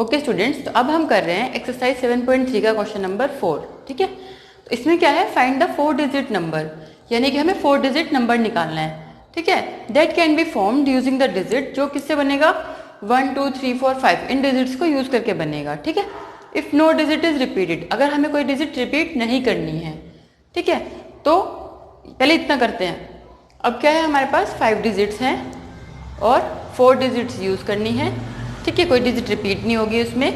Okay students, तो अब हम कर रहे हैं एक्सरसाइज 7.3 का क्वेश्चन नंबर 4। ठीक है, तो इसमें क्या है, फाइंड द 4 डिजिट नंबर, यानी कि हमें 4 डिजिट नंबर निकालना है। ठीक है, that can be formed using the digit, जो किससे बनेगा, 1 2 3 4 5 इन डिजिट्स को यूज करके बनेगा। ठीक है, if no digit is repeated, अगर हमें कोई डिजिट रिपीट नहीं करनी है, ठीक है, तो पहले इतना करते हैं। अब क्या है, हमारे पास 5 डिजिट्स हैं और 4 डिजिट्स यूज करनी है। ठीक है, कोई डिजिट रिपीट नहीं होगी उसमें,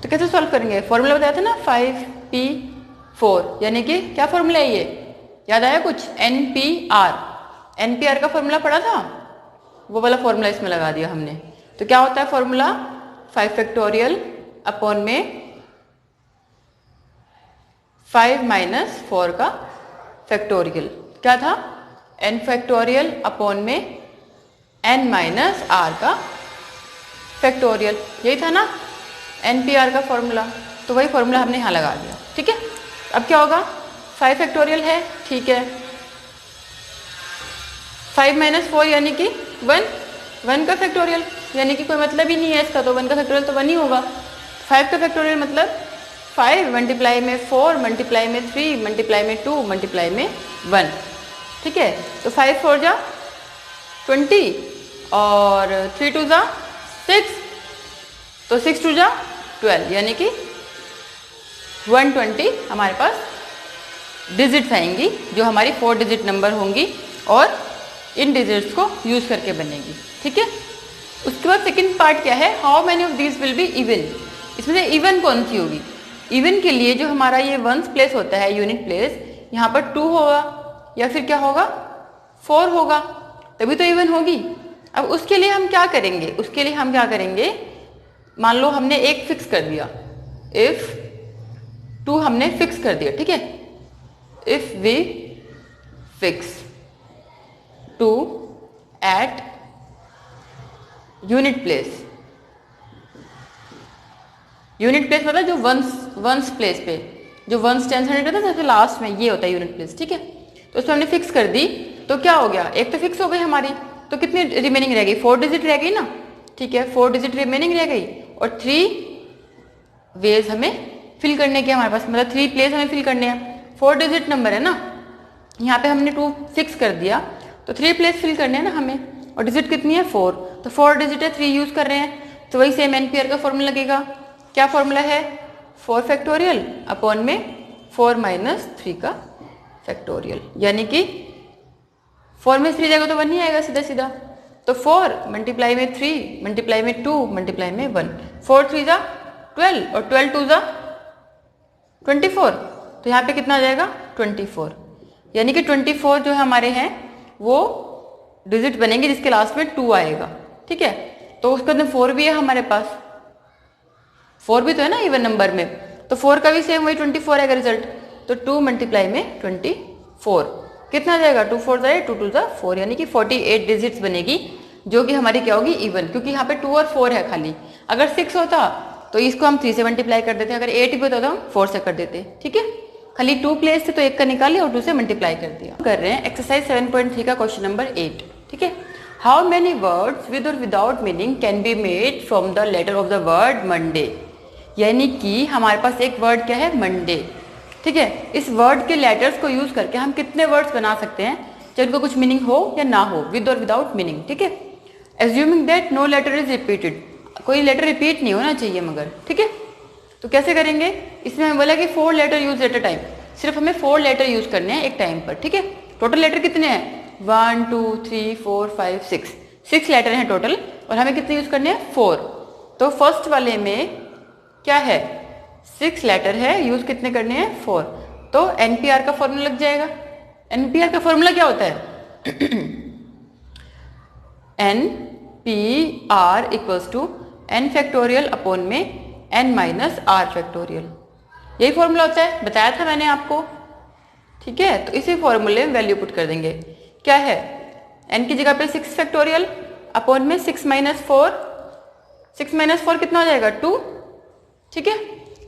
तो कैसे सॉल्व करेंगे। फॉर्मूला बताया था ना 5P4, यानी कि क्या फॉर्मूला है ये, याद आया कुछ, NPR का फॉर्मूला पढ़ा था, वो वाला फॉर्मूला इसमें लगा दिया हमने। तो क्या होता है फॉर्मूला, 5 फैक्टोरियल अपॉन में 5 माइनस 4 का फैक्टोरियल, क्या था, n फैक्टोरियल अपॉन में n माइनस r का फैक्टोरियल, यही था ना NPR का फॉर्मूला। तो वही फॉर्मूला हमने यहाँ लगा दिया। ठीक है, अब क्या होगा, 5 फैक्टोरियल है, ठीक है, 5 माइनस 4 यानी कि 1 का फैक्टोरियल, यानी कि कोई मतलब ही नहीं है इसका, तो 1 का फैक्टोरियल तो 1 ही होगा। 5 का फैक्टोरियल मतलब 5 मल्टीप्लाई में 4 मल्टीप्लाई में 3 मल्टीप्लाई में 2 मल्टीप्लाई में 1। ठीक है, तो 5 4 जा 20 और 3 2 जा 6, तो 6 2 जा 12, यानी कि 120 हमारे पास डिजिट्स आएंगी, जो हमारी 4 डिजिट नंबर होंगी और इन डिजिट्स को यूज करके बनेगी। ठीक है, उसके बाद सेकंड पार्ट क्या है, how many of these will be even, इसमें से इवन कौन सी होगी। इवन के लिए जो हमारा ये वंस प्लेस होता है, यूनिट प्लेस, यहाँ पर 2 होगा या फिर क्या होगा, 4 होगा, तभी तो इवन होगी। अब उसके लिए हम क्या करेंगे, मान लो हमने एक फिक्स कर दिया, इफ 2 हमने फिक्स कर दिया। ठीक है, if we fix 2 at unit place, unit place मतलब जो वंस प्लेस पे, जो वंस टेंस रहता है सबसे लास्ट में, ये होता है यूनिट प्लेस। ठीक है, तो उसको हमने फिक्स कर दी, तो क्या हो गया, एक तो फिक्स हो गई हमारी, तो कितनी रिमेनिंग रह गई, 4 डिजिट रह गई ना। ठीक है, 4 डिजिट रिमेनिंग रह गई और 3 वेज हमें फिल करने के हमारे पास, मतलब 3 प्लेस हमें फिल करने हैं। 4 डिजिट नंबर है ना, यहाँ पे हमने 2 फिक्स कर दिया, तो 3 प्लेस फिल करने हैं ना हमें, और डिजिट कितनी है 4, तो 4 डिजिट है, 3 यूज कर रहे हैं, तो वही सेम NPR का फॉर्मूला लगेगा। क्या फॉर्मूला है, 4 फैक्टोरियल अपॉन में 4 माइनस 3 का फैक्टोरियल, यानी कि 4 में 3 जाएगा तो 1 ही आएगा सीधा सीधा, तो 4 मल्टीप्लाई में 3 मल्टीप्लाई में 2 मल्टीप्लाई में 1, 4 3 जा 12 और 12 2 जा 24, तो यहाँ पे कितना आ जाएगा 24, यानी कि 24 जो हमारे हैं वो डिजिट बनेंगे जिसके लास्ट में 2 आएगा। ठीक है, तो उसके अंदर 4 भी है हमारे पास, 4 भी तो है ना इवन नंबर में, तो 4 का भी सेम वही 24 आएगा रिजल्ट, तो 2 मल्टीप्लाई में 24 कितना आ जाएगा, 2 4 जाए 2 2 जा 4, यानी कि 48 डिजिट्स बनेगी, जो कि हमारी क्या होगी, इवन, क्योंकि यहाँ पे 2 और 4 है खाली। अगर 6 होता तो इसको हम 3 से मल्टीप्लाई कर देते, अगर 8 भी होता तो हम 4 से कर देते। ठीक है, खाली 2 प्लेस थे तो 1 का निकाल लिया और 2 से मल्टीप्लाई कर दिया। कर रहे हैं एक्सरसाइज 7.3 का क्वेश्चन नंबर 8। ठीक है, how many words with or without meaning can be made from the letter of the word Monday, यानी कि हमारे पास एक वर्ड क्या है, मंडे। ठीक है, इस वर्ड के लेटर्स को यूज करके हम कितने वर्ड्स बना सकते हैं, चाहे उनको कुछ मीनिंग हो या ना हो, विद और विदाउट मीनिंग। ठीक है, assuming that no letter is repeated, कोई लेटर रिपीट नहीं होना चाहिए मगर। ठीक है, तो कैसे करेंगे, इसमें हमें बोला कि 4 letter use at a time, सिर्फ हमें 4 लेटर यूज करने हैं एक टाइम पर। ठीक है, टोटल लेटर कितने हैं, 1 2 3 4 5 6 लेटर हैं टोटल, और हमें कितने यूज करने हैं, 4। तो फर्स्ट वाले में क्या है, 6 लेटर है, यूज कितने करने हैं, 4, तो NPR का फॉर्मूला लग जाएगा। NPR का फॉर्मूला क्या होता है NPR equals to n factorial upon में n माइनस r फैक्टोरियल, यही फॉर्मूला होता है, बताया था मैंने आपको। ठीक है, तो इसी फॉर्मूले में वैल्यू पुट कर देंगे, क्या है, n की जगह पे 6 फैक्टोरियल अपॉन में 6 माइनस 4, 6 माइनस 4 कितना हो जाएगा, 2। ठीक है,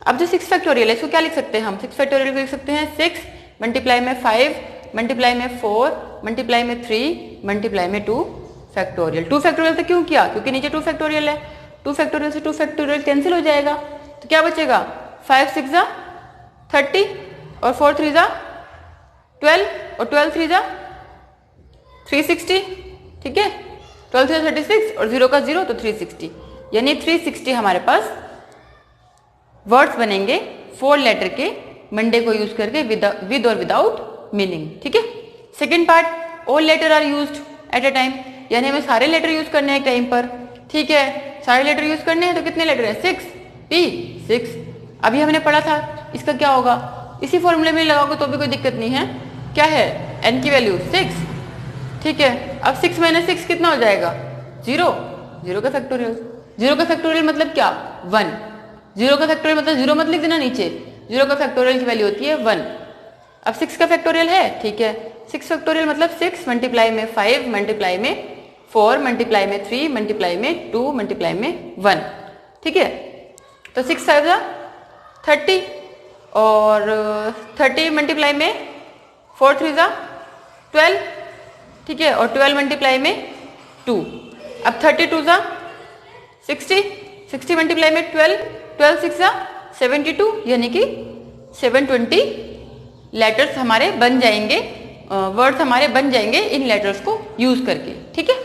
अब जो 6 फैक्टोरियल है इसको क्या लिख सकते हैं हम, 6 फैक्टोरियल को लिख सकते हैं 6 मल्टीप्लाई में 5 मल्टीप्लाई में 4 मल्टीप्लाई में 3 मल्टीप्लाई में 2 फैक्टोरियल। 2 फैक्टोरियल तो क्यों किया, क्योंकि नीचे 2 फैक्टोरियल है, 2 फैक्टोरियल से 2 फैक्टोरियल कैंसिल हो जाएगा, तो क्या बचेगा 5 6 जा 30 और 4 3 जा 12 और 12 3 जा 360, ठीक है, 12 3 36 और 0 का 0 तो 360, यानी 360 हमारे पास वर्ड्स बनेंगे 4 लेटर के मंडे को यूज करके विद और विदाउट मीनिंग, ठीक है। Second part, all letter are used at a time, यानी हमें सारे लेटर यूज करने हैं एक टाइम पर, ठीक है। सारे लेटर यूज करने हैं तो कितने लेटर हैं 6 P 6। अभी हमने पढ़ा था इसका क्या होगा, इसी फॉर्मूले में लगाओगे तो भी कोई दिक्कत नहीं है। क्या है n की वैल्यू 6, ठीक है। अब 6 - 6 कितना हो जाएगा 0, 0 का फैक्टोरियल, 0 का फैक्टोरियल मतलब क्या 1, 0 का फैक्टोरियल मतलब 0 मत लिख देना नीचे, 0 का फैक्टोरियल की वैल्यू होती है 1। अब 6 का फैक्टोरियल है, ठीक है, 6 फैक्टोरियल मतलब 6 मल्टीप्लाई में 5 मल्टीप्लाई में 4 मल्टीप्लाई में 3 मल्टीप्लाई में 2 मल्टीप्लाई में 1, ठीक है। तो 6 5 जा 30 और 30 मल्टीप्लाई में 4 3 जा 12, ठीक है, और 12 मल्टीप्लाई में 2। अब 32 जा 60, 60 मल्टीप्लाई में 12, 12 6 जा 72, यानी कि 720 लेटर्स हमारे बन जाएंगे, वर्ड्स हमारे बन जाएंगे इन लेटर्स को यूज करके, ठीक है।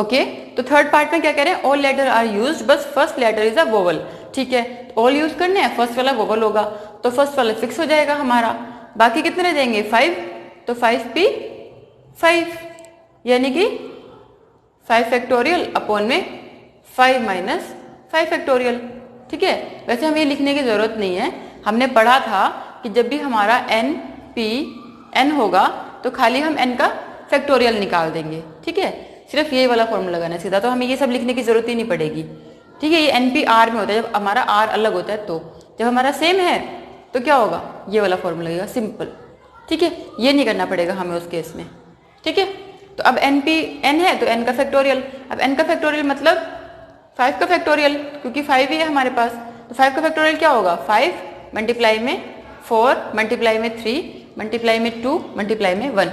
ओके, तो थर्ड पार्ट में क्या कह रहे हैं, ऑल लेटर आर यूज्ड, बस first letter is a vowel, ठीक है। ऑल यूज करने हैं, फर्स्ट वाला वोवल होगा तो फर्स्ट वाला फिक्स हो जाएगा हमारा, बाकी कितने रह जाएंगे 5, तो 5P 5, यानी कि 5 फैक्टोरियल अपॉन में 5 माइनस 5 फैक्टोरियल, ठीक है। वैसे हमें ये लिखने की जरूरत नहीं है, हमने पढ़ा था कि जब भी हमारा n होगा तो खाली हम n का फैक्टोरियल निकाल देंगे, ठीक है। सिर्फ ये वाला फॉर्मूला लगाना सीधा, तो हमें ये सब लिखने की जरूरत ही नहीं पड़ेगी, ठीक है। ये NP/R में होता है, जब हमारा R अलग होता है तो, जब हमारा सेम है तो क्या होगा ये वाला फॉर्मूला लगेगा सिंपल, ठीक है। ये नहीं करना पड़ेगा हमें उस केस में, ठीक है। तो अब n है तो n का फैक्टोरियल, अब n का फैक्टोरियल मतलब 5 का फैक्टोरियल, क्योंकि 5 ही है हमारे पास, तो 5 का फैक्टोरियल क्या होगा 5 मल्टीप्लाई में 4 मल्टीप्लाई में 3 मल्टीप्लाई में 2 मल्टीप्लाई में 1,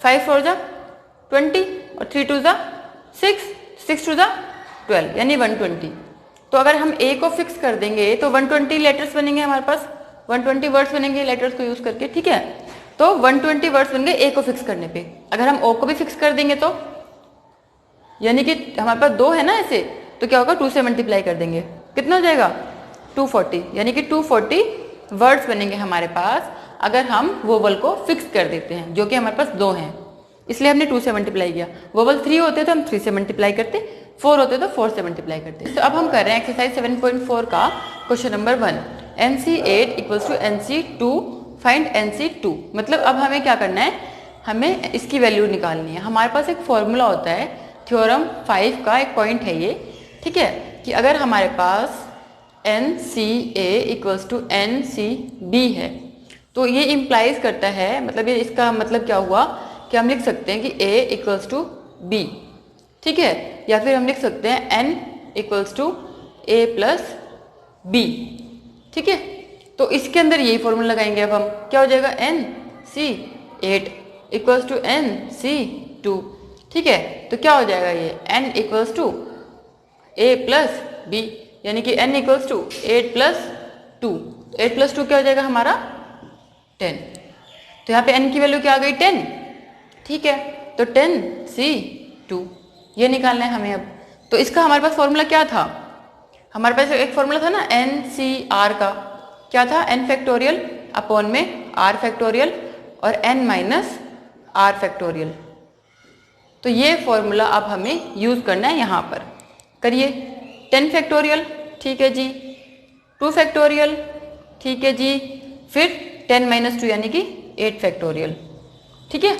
5 4 जा 20 और 3 2 जा 6, 6 2 जा 12, यानी 120। तो अगर हम a को फिक्स कर देंगे तो 120 लेटर्स बनेंगे हमारे पास, 120 वर्ड्स बनेंगे लेटर्स को यूज करके, ठीक है। तो 120 वर्ड्स बन गए a को फिक्स करने पे। अगर हम o को भी फिक्स कर देंगे तो, यानी कि हमारे पास 2 है ना ऐसे, तो क्या होगा 2 से मल्टीप्लाई कर देंगे, कितना हो जाएगा 240, यानी कि 240 वर्ड्स बनेंगे हमारे पास अगर हम वोवल को फिक्स कर देते हैं, जो कि हमारे पास 2 हैं, इसलिए हमने 2 से मल्टीप्लाई किया। वोवल 3 होते तो हम 3 से मल्टीप्लाई करते, 4 होते तो 4 से मल्टीप्लाई करते। तो अब हम कर रहे हैं एक्सरसाइज 7.4 का question number 1, NC8 equals to NC2, find NC2। मतलब अब हमें क्या करना है, हमें इसकी वैल्यू निकालनी है। हमारे पास एक फॉर्मूला होता है थ्योरम 5 का, एक पॉइंट है ये, ठीक है, कि अगर हमारे पास NCA इक्वल्स टू NCB है तो ये इम्प्लाइज करता है, मतलब ये इसका मतलब क्या हुआ कि हम लिख सकते हैं कि A इक्वल्स टू B, ठीक है, या फिर हम लिख सकते हैं N equals to A plus B, ठीक है। तो इसके अंदर यही फॉर्मूला लगाएंगे। अब हम क्या हो जाएगा NC8 इक्वल्स टू NC2, ठीक है। तो क्या हो जाएगा ये N equals to A plus B, यानी कि N equals to 8 plus 2, 8 plus 2 क्या हो जाएगा हमारा 10। तो यहाँ पे N की वैल्यू क्या आ गई 10, ठीक है। तो 10C2 ये निकालना है हमें। अब तो इसका हमारे पास फॉर्मूला क्या था, हमारे पास एक फॉर्मूला था ना NCR का, क्या था N फैक्टोरियल अपॉन में R फैक्टोरियल और N माइनस R फैक्टोरियल। तो ये फॉर्मूला अब हमें यूज करना है यहाँ पर। करिए 10 फैक्टोरियल, ठीक है जी, 2 फैक्टोरियल, ठीक है जी, फिर 10 माइनस 2 यानी कि 8 फैक्टोरियल, ठीक है।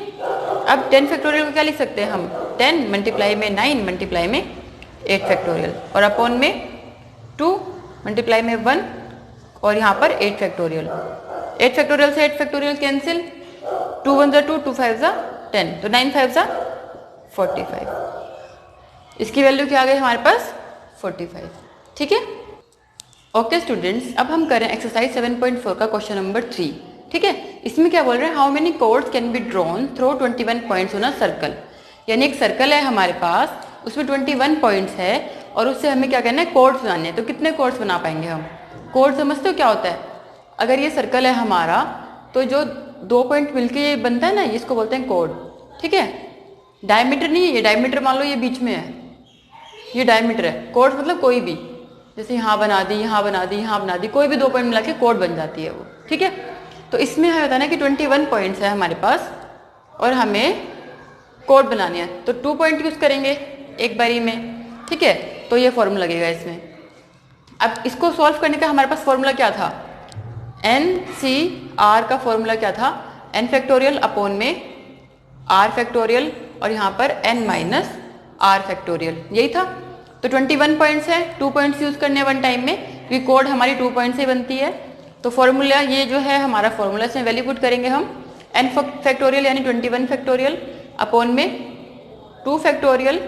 अब 10 फैक्टोरियल को क्या लिख सकते हैं हम, 10 मल्टीप्लाई में 9 मल्टीप्लाई में 8 फैक्टोरियल और अपॉन में 2 मल्टीप्लाई में 1 और यहाँ पर 8 फैक्टोरियल। 8 फैक्टोरियल से 8 फैक्टोरियल कैंसिल, 2 1 जा 2, 2 5 जा 10, तो 9 5 जा 45। इसकी वैल्यू क्या आ गई हमारे पास 45, ठीक है। ओके स्टूडेंट्स, अब हम करें एक्सरसाइज 7.4 का क्वेश्चन नंबर 3, ठीक है। इसमें क्या बोल रहे हैं, how many codes can be drawn through 21 points on a circle. यानी एक सर्कल है हमारे पास, उसमें 21 पॉइंट्स है और उससे हमें क्या करना है, कोड्स बनाने हैं। तो कितने कोड्स बना पाएंगे हम? कोड समझते हो क्या होता है? अगर ये सर्कल है हमारा, तो जो 2 पॉइंट मिलके ये बनता है ना, इसको बोलते हैं कोड। ठीक है, डायमीटर नहीं है ये, डायमीटर मान लो ये बीच में है, ये डायमीटर है। कोड मतलब कोई भी, जैसे यहाँ बना दी, यहाँ बना दी, यहाँ बना दी, कोई भी 2 पॉइंट मिला के कोड बन जाती है वो। ठीक है, तो इसमें हमें बताना है कि 21 पॉइंट्स है हमारे पास और हमें कोड बनानी है। तो 2 पॉइंट यूज करेंगे एक बारी में। ठीक है, तो ये फॉर्मूला लगेगा इसमें। अब इसको सॉल्व करने का हमारे पास फॉर्मूला क्या था? NCR का फॉर्मूला क्या था? n फैक्टोरियल अपॉन में r फैक्टोरियल और यहाँ पर n माइनस r फैक्टोरियल, यही था। तो 21 पॉइंट्स है, 2 पॉइंट्स यूज करने वन टाइम में, क्योंकि कोड हमारी 2 पॉइंट से बनती है। तो फॉर्मूला ये जो है हमारा फॉर्मूला, इसमें वैल्यू पुट करेंगे हम n फैक्टोरियल यानी 21 फैक्टोरियल अपॉन में 2 फैक्टोरियल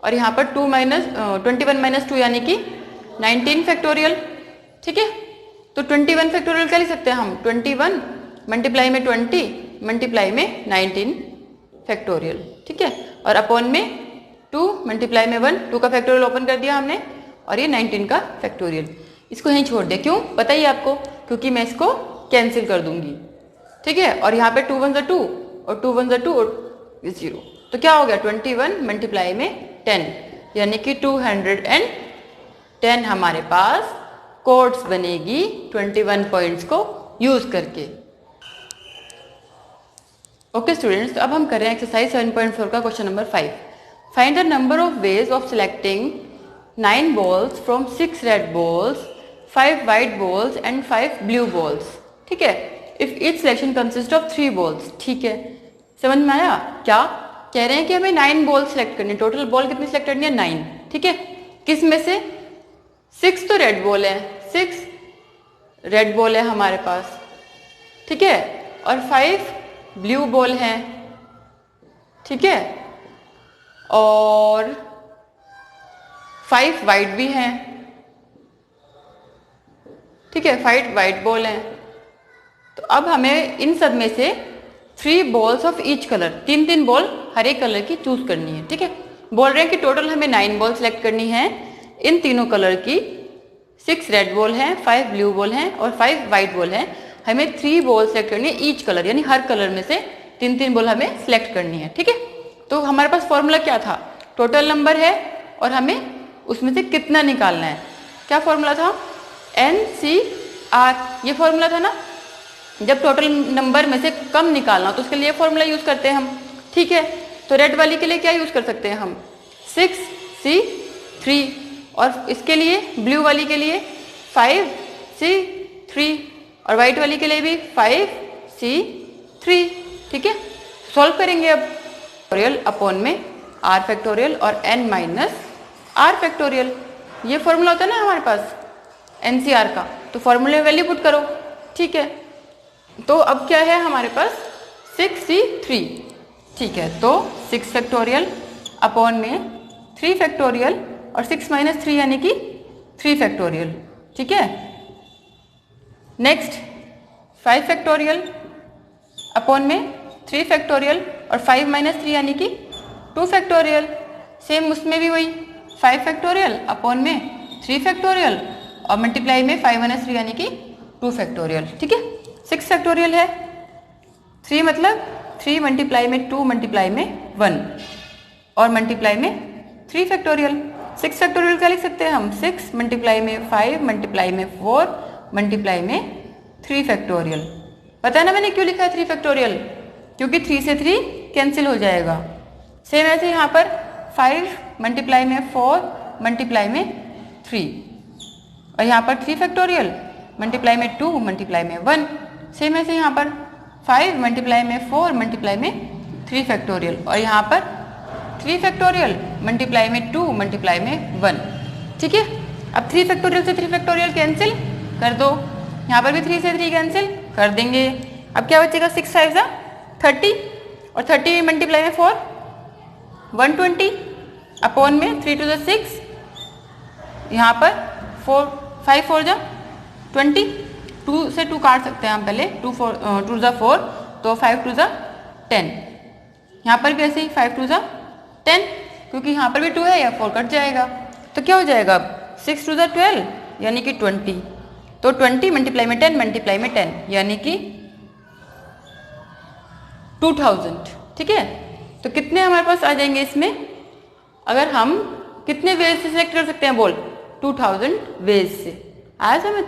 और यहाँ पर 21 माइनस 2 यानी कि 19 फैक्टोरियल। ठीक है, तो 21 फैक्टोरियल क्या लिख सकते हैं हम? 21 मल्टीप्लाई में 20 मल्टीप्लाई में 19 फैक्टोरियल। ठीक है, और अपॉन में 2 मल्टीप्लाई में 1, 2 का फैक्टोरियल ओपन कर दिया हमने और ये 19 का फैक्टोरियल। इसको यहीं छोड़ दिया, क्यों बताइए आपको? क्योंकि मैं इसको कैंसिल कर दूंगी। ठीक है, और यहाँ पे 2 1 2 और 2 1 2 और 0, तो क्या हो गया? 21 मल्टीप्लाई में 10 यानी कि 210 हमारे पास कोड्स बनेगी 21 पॉइंट्स को यूज करके। ओके स्टूडेंट्स, तो अब हम कर रहे हैं एक्सरसाइज 7.4 का question number 5। Find the number of ways of selecting 9 balls from 6 red balls, 5 white balls and 5 blue balls। ठीक है, if each selection consists of 3 balls। ठीक है, समझ में आया? क्या कह रहे हैं कि हमें 9 बॉल सिलेक्ट करनी है। टोटल बॉल कितनी सिलेक्ट करनी है? 9। ठीक है, किस में से? 6 तो रेड बॉल है, 6 रेड बॉल है हमारे पास। ठीक है, और 5 ब्लू बॉल हैं। ठीक है, और 5 वाइट भी हैं। ठीक है, 5 वाइट बॉल हैं। तो अब हमें इन सब में से 3 balls of each colour, 3 ball हर एक कलर की चूज करनी है। ठीक है, बोल रहे हैं कि टोटल हमें 9 बॉल सिलेक्ट करनी है इन तीनों कलर की। 6 रेड बॉल हैं, 5 ब्लू बॉल हैं और 5 वाइट बॉल हैं। हमें 3 बॉल सेलेक्ट करनी है ईच कलर, यानी हर कलर में से 3 बॉल हमें सिलेक्ट करनी है। ठीक है, तो हमारे पास फॉर्मूला क्या था? टोटल नंबर है और हमें उसमें से कितना निकालना है। क्या फॉर्मूला था? NCR, ये फॉर्मूला था ना। जब टोटल नंबर में से कम निकालना तो उसके लिए फॉर्मूला यूज करते हैं हम। ठीक है, तो रेड वाली के लिए क्या यूज कर सकते हैं हम? 6C3 और इसके लिए ब्लू वाली के लिए 5C3 और व्हाइट वाली के लिए भी 5C3। ठीक है, सॉल्व करेंगे अब। फैक्टोरियल अपॉन में r फैक्टोरियल और n माइनस r फैक्टोरियल, ये फॉर्मूला होता है ना हमारे पास NCR का। तो फॉर्मूले में वैल्यू पुट करो। ठीक है, तो अब क्या है हमारे पास? 6C3। ठीक है, तो 6 फैक्टोरियल अपॉन में 3 फैक्टोरियल और 6 माइनस 3 यानी कि 3 फैक्टोरियल। ठीक है, नेक्स्ट 5 फैक्टोरियल अपॉन में 3 फैक्टोरियल और 5 माइनस 3 यानी कि 2 फैक्टोरियल। सेम उसमें भी वही 5 फैक्टोरियल अपॉन में 3 फैक्टोरियल और मल्टीप्लाई में 5 माइनस 3 यानी कि 2 फैक्टोरियल। ठीक है, 6 फैक्टोरियल है, 3 मतलब 3 मल्टीप्लाई में 2 मल्टीप्लाई में 1 और मल्टीप्लाई में 3 फैक्टोरियल। 6 फैक्टोरियल क्या लिख सकते हैं हम? 6 मल्टीप्लाई में 5 मल्टीप्लाई में 4 मल्टीप्लाई में 3 फैक्टोरियल। पता है ना मैंने क्यों लिखा है 3 फैक्टोरियल? क्योंकि 3 से 3 कैंसिल हो जाएगा। सेम ऐसे यहाँ पर 5 मल्टीप्लाई में 4 मल्टीप्लाई में 3 और यहाँ पर 3 फैक्टोरियल मल्टीप्लाई में 2 मल्टीप्लाई में 1। सेम ऐसे यहाँ पर 5 मल्टीप्लाई में 4 मल्टीप्लाई में 3 फैक्टोरियल और यहाँ पर 3 फैक्टोरियल मल्टीप्लाई में 2 मल्टीप्लाई में 1। ठीक है, अब 3 फैक्टोरियल से 3 फैक्टोरियल कैंसिल कर दो, यहाँ पर भी 3 से 3 कैंसिल कर देंगे। अब क्या बचेगा? 6 5 30 और 30 मल्टीप्लाई में 4 120 अपॉन में 3 2 6, यहाँ पर 5 4 20, 2 से 2 काट सकते हैं हम पहले, 2 4 तो 5 2 10। यहाँ पर भी ऐसे ही 5 2 10, क्योंकि यहाँ पर भी 2 है या 4 कट जाएगा। तो क्या हो जाएगा अब 6 टू द 12 यानी कि 20, तो 20 मल्टीप्लाई में 10 मल्टीप्लाई में 10 यानी कि 2000, ठीक है। तो कितने हमारे पास आ जाएंगे इसमें, अगर हम कितने वेज से सिलेक्ट कर सकते हैं बोल, 2000 वेज से। आया समझ?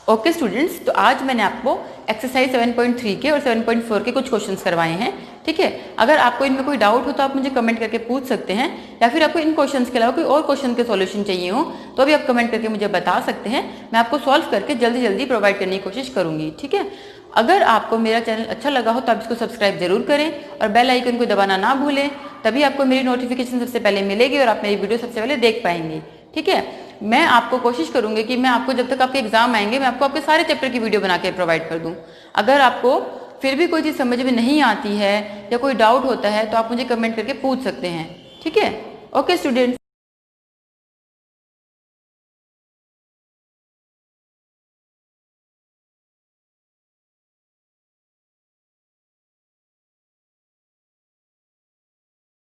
ओके स्टूडेंट्स, तो आज मैंने आपको एक्सरसाइज 7.3 के और 7.4 के कुछ क्वेश्चंस करवाए हैं, ठीक है। अगर आपको इनमें कोई डाउट हो तो आप मुझे कमेंट करके पूछ सकते हैं, या फिर आपको इन क्वेश्चंस के अलावा कोई और क्वेश्चन के सॉल्यूशन चाहिए हो तो भी आप कमेंट करके मुझे बता सकते हैं। मैं आपको सॉल्व करके जल्दी जल्दी प्रोवाइड करने की कोशिश करूंगी, ठीक है। अगर आपको मेरा चैनल अच्छा लगा हो तो आप इसको सब्सक्राइब जरूर करें और बेल आइकन को दबाना ना भूलें, तभी आपको मेरी नोटिफिकेशन सबसे पहले मिलेगी और आप मेरी वीडियो सबसे पहले देख पाएंगे, ठीक है। मैं आपको कोशिश करूंगी कि मैं आपको जब तक आपके एग्जाम आएंगे मैं आपको आपके सारे चैप्टर की वीडियो बना के प्रोवाइड कर दूं। अगर आपको फिर भी कोई चीज़ समझ में नहीं आती है या कोई डाउट होता है तो आप मुझे कमेंट करके पूछ सकते हैं, ठीक है। Okay students.